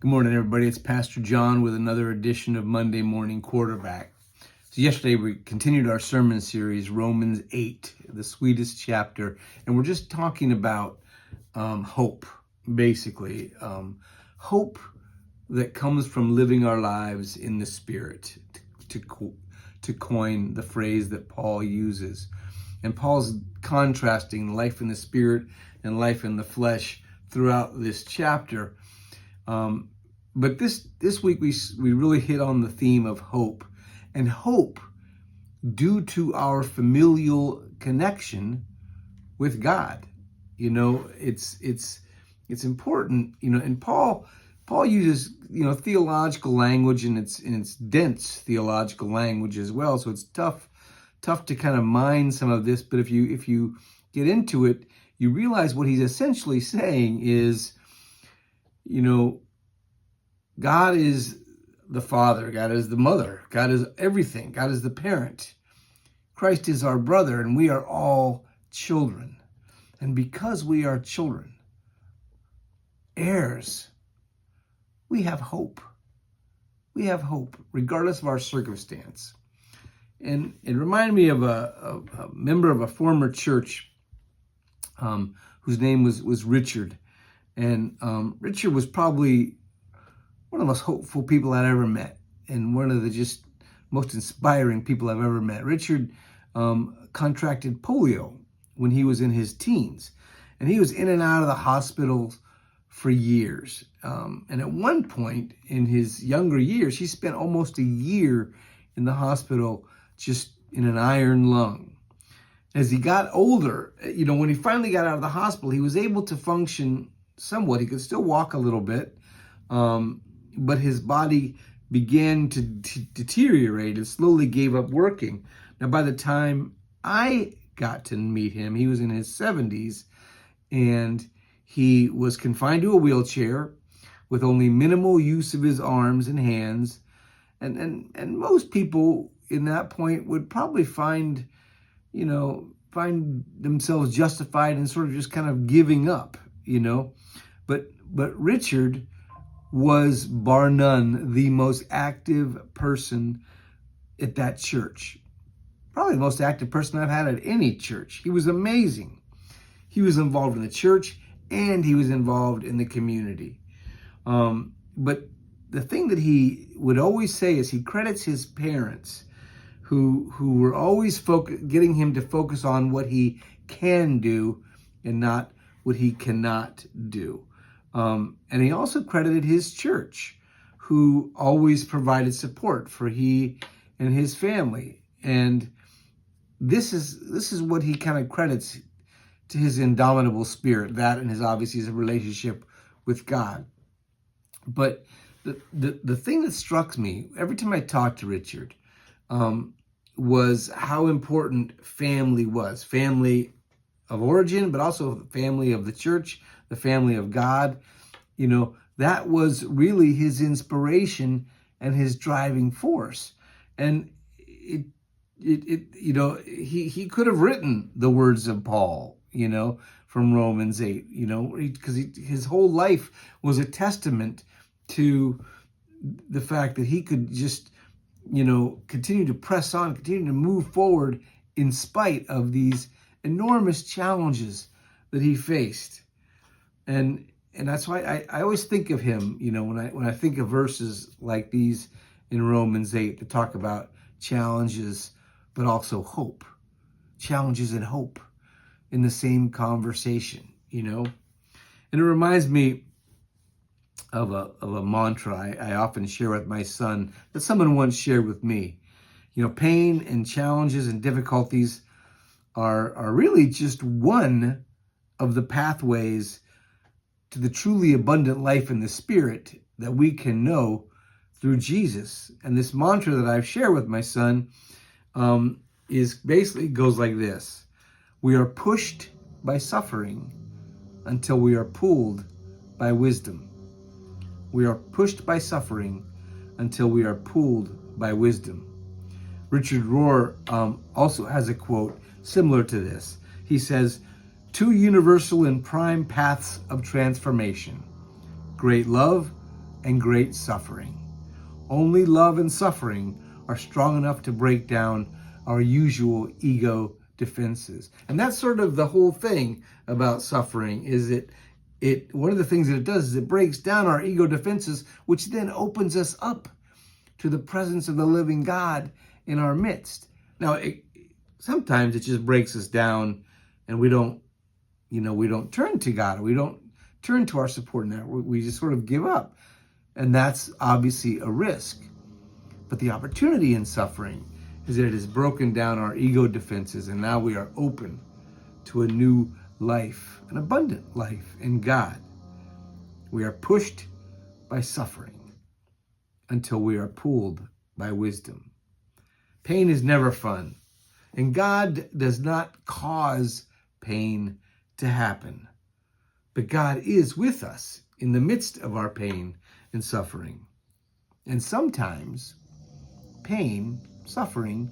Good morning, everybody. It's Pastor John with another edition of Monday Morning Quarterback. So yesterday we continued our sermon series, Romans 8, the sweetest chapter, and we're just talking about hope, basically. Hope that comes from living our lives in the Spirit, to coin the phrase that Paul uses. And Paul's contrasting life in the Spirit and life in the flesh throughout this chapter. But this week we really hit on the theme of hope, and hope due to our familial connection with God. You know, it's important. You know, and Paul uses theological language, and it's dense theological language as well. So it's tough to kind of mine some of this. But if you get into it, you realize what he's essentially saying is, God is the Father, God is the mother, God is everything, God is the parent. Christ is our brother, and we are all children. And because we are children, heirs, we have hope. We have hope, regardless of our circumstance. And it reminded me of a member of a former church whose name was Richard. And Richard was probably one of the most hopeful people I'd ever met, and one of the just most inspiring people I've ever met. Richard contracted polio when he was in his teens, and he was in and out of the hospital for years. And at one point in his younger years, he spent almost a year in the hospital just in an iron lung. As he got older, when he finally got out of the hospital, he was able to function somewhat. He could still walk a little bit, but his body began to deteriorate and slowly gave up working. Now, by the time I got to meet him, he was in his 70s, and he was confined to a wheelchair with only minimal use of his arms and hands. And most people in that point would probably find themselves justified in sort of just kind of giving up, But Richard was, bar none, the most active person at that church. Probably the most active person I've had at any church. He was amazing. He was involved in the church, and he was involved in the community. But the thing that he would always say is he credits his parents, who were always getting him to focus on what he can do and not what he cannot do. And he also credited his church, who always provided support for he and his family. And this is what he kind of credits to his indomitable spirit, that and his relationship with God. But the thing that struck me every time I talked to Richard was how important family was. Family of origin, but also the family of the church, the family of God. That was really his inspiration and his driving force. And he could have written the words of Paul, from Romans 8, because his whole life was a testament to the fact that he could just, continue to press on, continue to move forward in spite of these enormous challenges that he faced. And that's why I always think of him, when I think of verses like these in Romans 8 that talk about challenges, but also hope. Challenges and hope in the same conversation, And it reminds me of a mantra I often share with my son that someone once shared with me. Pain and challenges and difficulties are really just one of the pathways to the truly abundant life in the Spirit that we can know through Jesus. And this mantra that I've shared with my son goes like this: we are pushed by suffering until we are pulled by wisdom. We are pushed by suffering until we are pulled by wisdom. Richard Rohr also has a quote similar to this. He says, "Two universal and prime paths of transformation: great love and great suffering. Only love and suffering are strong enough to break down our usual ego defenses. And that's sort of the whole thing about suffering, is one of the things that it does is it breaks down our ego defenses, which then opens us up to the presence of the living God in our midst. Now, sometimes it just breaks us down, and we don't turn to God, or we don't turn to our support network. We just sort of give up. And that's obviously a risk. But the opportunity in suffering is that it has broken down our ego defenses, and now we are open to a new life, an abundant life in God. We are pushed by suffering until we are pulled by wisdom. Pain is never fun, and God does not cause pain to happen. But God is with us in the midst of our pain and suffering. And sometimes pain, suffering,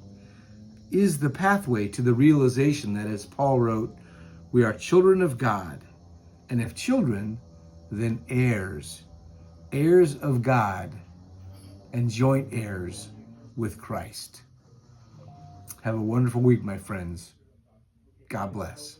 is the pathway to the realization that, as Paul wrote, we are children of God, and if children, then heirs, heirs of God, and joint heirs with Christ. Have a wonderful week, my friends. God bless.